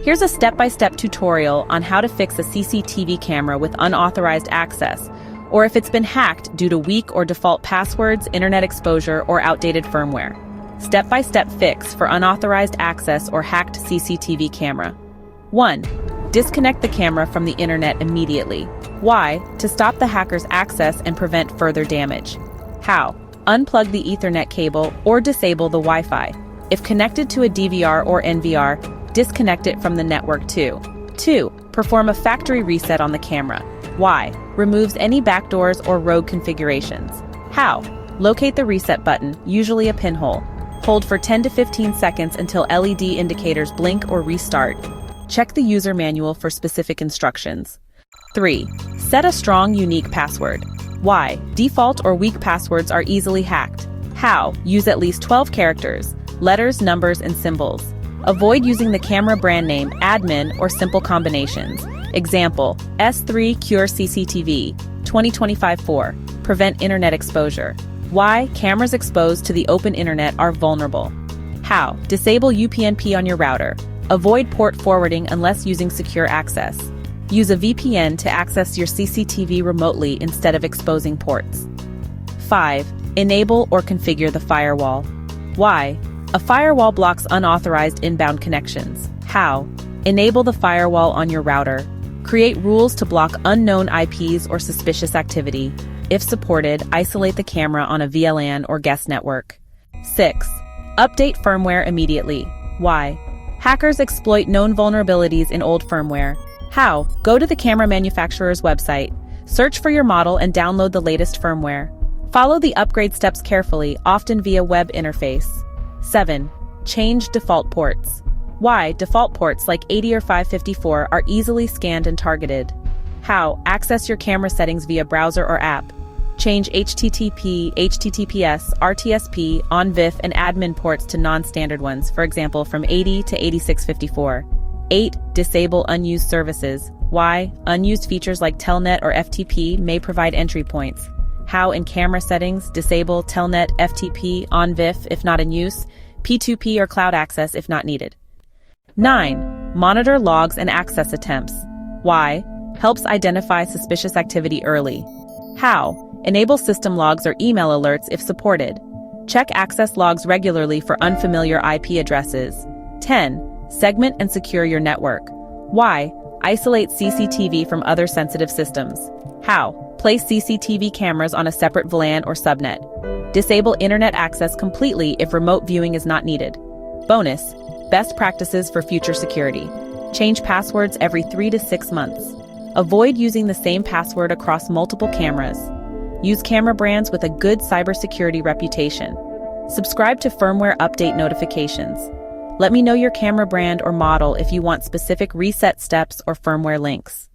Here's a step-by-step tutorial on how to fix a CCTV camera with unauthorized access, or if it's been hacked due to weak or default passwords, internet exposure, or outdated firmware. Step-by-step fix for unauthorized access or hacked CCTV camera. 1. Disconnect the camera from the internet immediately. Why? To stop the hacker's access and prevent further damage. How? Unplug the Ethernet cable or disable the Wi-Fi. If connected to a DVR or NVR, disconnect it from the network too. 2. Perform a factory reset on the camera. Why? Removes any backdoors or rogue configurations. How? Locate the reset button, usually a pinhole. Hold for 10 to 15 seconds until LED indicators blink or restart. Check the user manual for specific instructions. 3. Set a strong, unique password. Why? Default or weak passwords are easily hacked. How? Use at least 12 characters, letters, numbers, and symbols. Avoid using the camera brand name, admin, or simple combinations. Example, S3 Cure CCTV, 2025-4. Prevent internet exposure. Why? Cameras exposed to the open internet are vulnerable. How? Disable UPnP on your router. Avoid port forwarding unless using secure access. Use a VPN to access your CCTV remotely instead of exposing ports. 5. Enable or configure the firewall. Why? A firewall blocks unauthorized inbound connections. How? Enable the firewall on your router. Create rules to block unknown IPs or suspicious activity. If supported, isolate the camera on a VLAN or guest network. 6. Update firmware immediately. Why? Hackers exploit known vulnerabilities in old firmware. How? Go to the camera manufacturer's website. Search for your model and download the latest firmware. Follow the upgrade steps carefully, often via web interface. 7. Change default ports. Why? Default ports like 80 or 554 are easily scanned and targeted. How? Access your camera settings via browser or app. Change HTTP, HTTPS, RTSP, ONVIF, and admin ports to non-standard ones, for example, from 80 to 8654. 8. Disable unused services. Why? Unused features like Telnet or FTP may provide entry points. How? In camera settings, disable Telnet, FTP, ONVIF if not in use, P2P or cloud access if not needed. 9. Monitor logs and access attempts. Why? Helps identify suspicious activity early. How? Enable system logs or email alerts if supported. Check access logs regularly for unfamiliar IP addresses. 10. Segment and secure your network. Why? Isolate CCTV from other sensitive systems. How? Place CCTV cameras on a separate VLAN or subnet. Disable internet access completely if remote viewing is not needed. Bonus: best practices for future security. Change passwords every 3 to 6 months. Avoid using the same password across multiple cameras. Use camera brands with a good cybersecurity reputation. Subscribe to firmware update notifications. Let me know your camera brand or model if you want specific reset steps or firmware links.